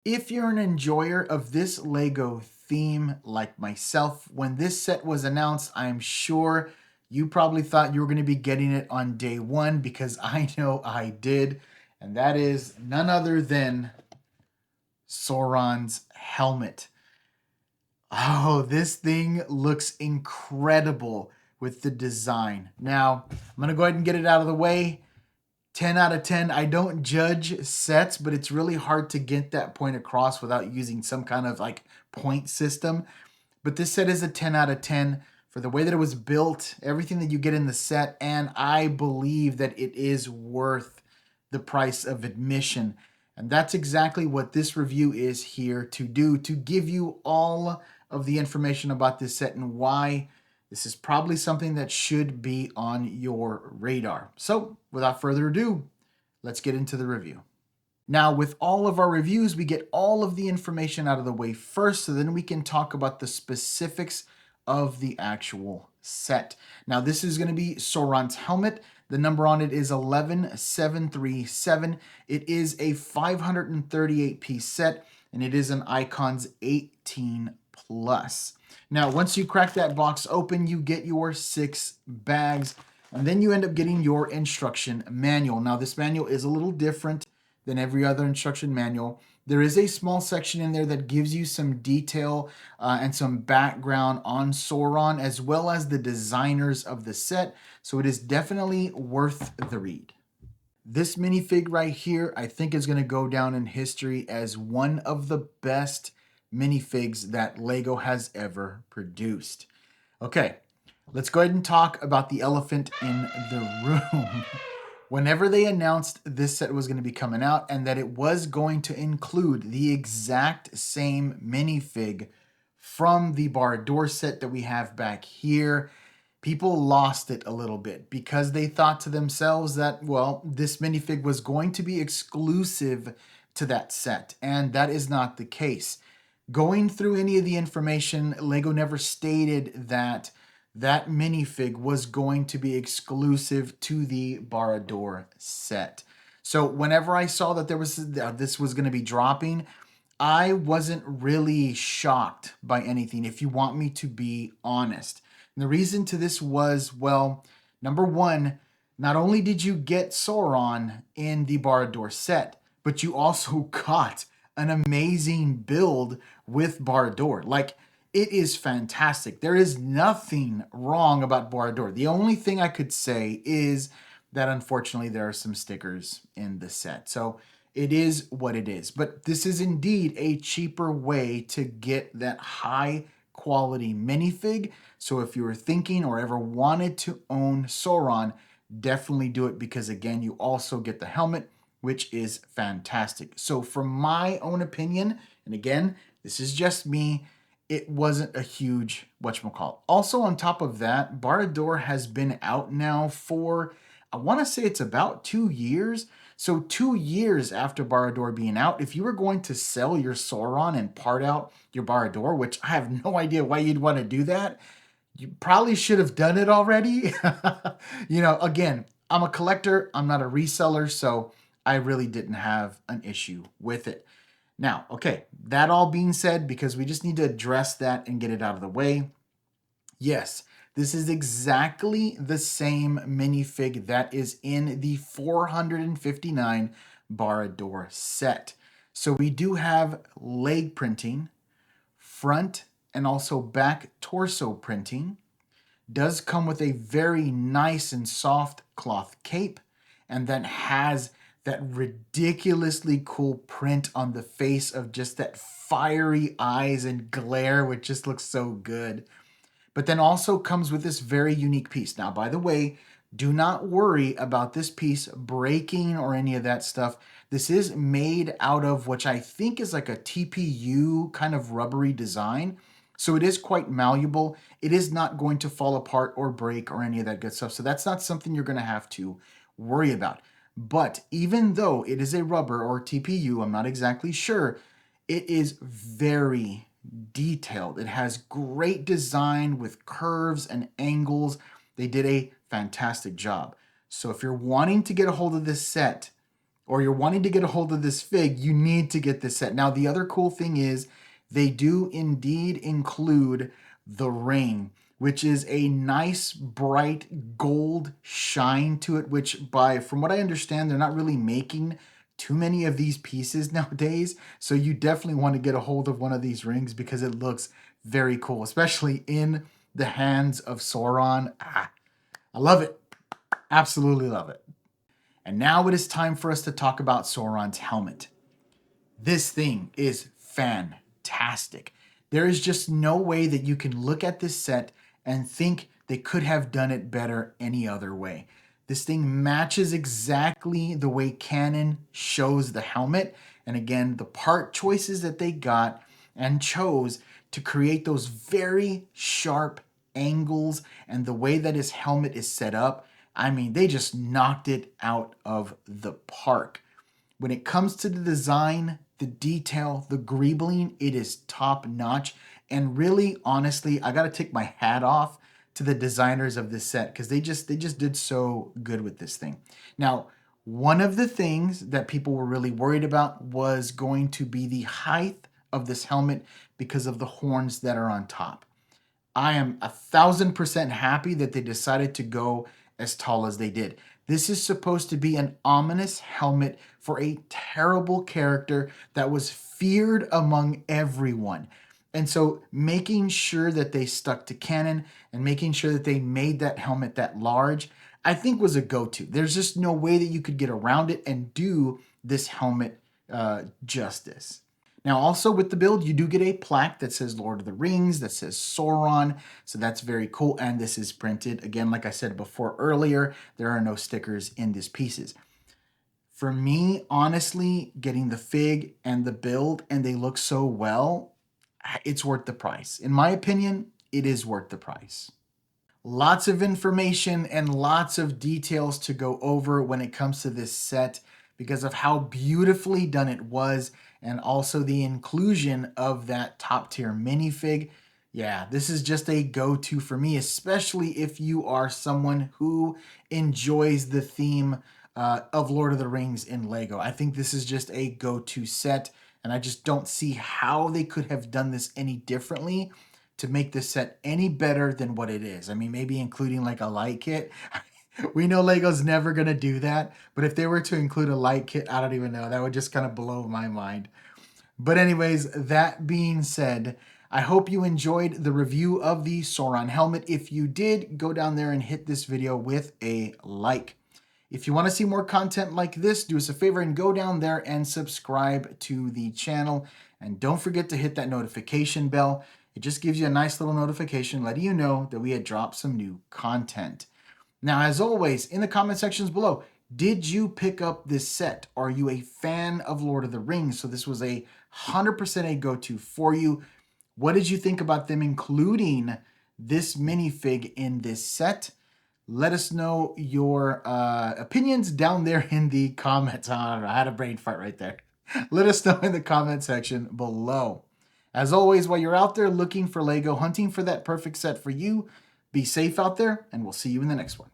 If you're an enjoyer of this LEGO theme like myself, when this set was announced, I'm sure you probably thought you were going to be getting it on day one because I know I did. And that is none other than Sauron's helmet. Oh, this thing looks incredible with the design. Now, I'm going to go ahead and get it out of the way. 10 out of 10. I don't judge sets, but it's really hard to get that point across without using some kind of like point system. But this set is a 10 out of 10 for the way that it was built, everything that you get in the set, and I believe that it is worth the price of admission. And that's exactly what this review is here to do, to give you all of the information about this set and why this is probably something that should be on your radar. So, without further ado, let's get into the review. Now, with all of our reviews, we get all of the information out of the way first, so then we can talk about the specifics of the actual set. Now, this is going to be Sauron's helmet. The number on it is 11737. It is a 538 piece set, and it is an Icons 18 plus. Now, once you crack that box open, you get your 6 bags, and then you end up getting your instruction manual. Now, this manual is a little different than every other instruction manual. There is a small section in there that gives you some detail and some background on Sauron, as well as the designers of the set, so it is definitely worth the read. This minifig right here, I think, is going to go down in history as one of the best minifigs that LEGO has ever produced. Okay, let's go ahead and talk about the elephant in the room. Whenever they announced this set was going to be coming out and that it was going to include the exact same minifig from the Barad-dûr set that we have back here, people lost it a little bit because they thought to themselves that, well, this minifig was going to be exclusive to that set, and that is not the case. Going through any of the information, LEGO never stated that that minifig was going to be exclusive to the Barad-dûr set. So whenever I saw that this was going to be dropping, I wasn't really shocked by anything, if you want me to be honest. And the reason to this was, well, number one, not only did you get Sauron in the Barad-dûr set, but you also got an amazing build with Barad-dûr. Like, it is fantastic. There is nothing wrong about Barad-dûr. The only thing I could say is that unfortunately there are some stickers in the set. So it is what it is. But this is indeed a cheaper way to get that high quality minifig. So if you were thinking or ever wanted to own Sauron, definitely do it, because again, you also get the helmet, which is fantastic. So from my own opinion, and again, this is just me, it wasn't a huge whatchamacallit. Also, on top of that, Barad-dûr has been out now for, I want to say it's about 2 years. So 2 years after Barad-dûr being out, if you were going to sell your Sauron and part out your Barad-dûr, which I have no idea why you'd want to do that, you probably should have done it already. Again, I'm a collector, I'm not a reseller, so I really didn't have an issue with it. Now, okay, that all being said, because we just need to address that and get it out of the way, yes, this is exactly the same minifig that is in the 459 Barad-dûr set. So we do have leg printing, front and also back torso printing. Does come with a very nice and soft cloth cape, and then has that ridiculously cool print on the face of just that fiery eyes and glare, which just looks so good. But then also comes with this very unique piece. Now, by the way, do not worry about this piece breaking or any of that stuff. This is made out of, which I think is like a TPU kind of rubbery design. So it is quite malleable. It is not going to fall apart or break or any of that good stuff. So that's not something you're going to have to worry about. But even though it is a rubber or TPU, I'm not exactly sure, it is very detailed. It has great design with curves and angles. They did a fantastic job. So if you're wanting to get a hold of this set, or you're wanting to get a hold of this fig, you need to get this set. Now, the other cool thing is they do indeed include the ring, which is a nice bright gold shine to it, which from what I understand, they're not really making too many of these pieces nowadays. So you definitely want to get a hold of one of these rings because it looks very cool, especially in the hands of Sauron. I love it. Absolutely love it. And now it is time for us to talk about Sauron's helmet. This thing is fantastic. There is just no way that you can look at this set and think they could have done it better any other way. This thing matches exactly the way canon shows the helmet. And again, the part choices that they got and chose to create those very sharp angles and the way that his helmet is set up, I mean, they just knocked it out of the park. When it comes to the design, the detail, the greebling, it is top notch. And really, honestly, I got to take my hat off to the designers of this set because they just did so good with this thing. Now, one of the things that people were really worried about was going to be the height of this helmet because of the horns that are on top. I am 1,000% happy that they decided to go as tall as they did. This is supposed to be an ominous helmet for a terrible character that was feared among everyone. And so making sure that they stuck to canon and making sure that they made that helmet that large, I think was a go-to. There's just no way that you could get around it and do this helmet justice. Now, also with the build, you do get a plaque that says Lord of the Rings, that says Sauron, so that's very cool, and this is printed. Again, like I said before earlier, there are no stickers in these pieces. For me, honestly, getting the fig and the build, and they look so well, it's worth the price. In my opinion, it is worth the price. Lots of information and lots of details to go over when it comes to this set because of how beautifully done it was and also the inclusion of that top tier minifig. Yeah, this is just a go-to for me, especially if you are someone who enjoys the theme of Lord of the Rings in Lego. I think this is just a go-to set, and I just don't see how they could have done this any differently to make this set any better than what it is. I mean, maybe including like a light kit. We know Lego's never going to do that, but if they were to include a light kit, I don't even know. That would just kind of blow my mind. But anyways, that being said, I hope you enjoyed the review of the Sauron helmet. If you did, go down there and hit this video with a like. If you want to see more content like this, do us a favor and go down there and subscribe to the channel. And don't forget to hit that notification bell. It just gives you a nice little notification letting you know that we had dropped some new content. Now, as always, in the comment sections below, did you pick up this set? Are you a fan of Lord of the Rings? So this was 100% a go-to for you. What did you think about them including this minifig in this set? Let us know your opinions down there in the comments. I had a brain fart right there. Let us know in the comment section below. As always, while you're out there looking for Lego, hunting for that perfect set for you, be safe out there, and we'll see you in the next one.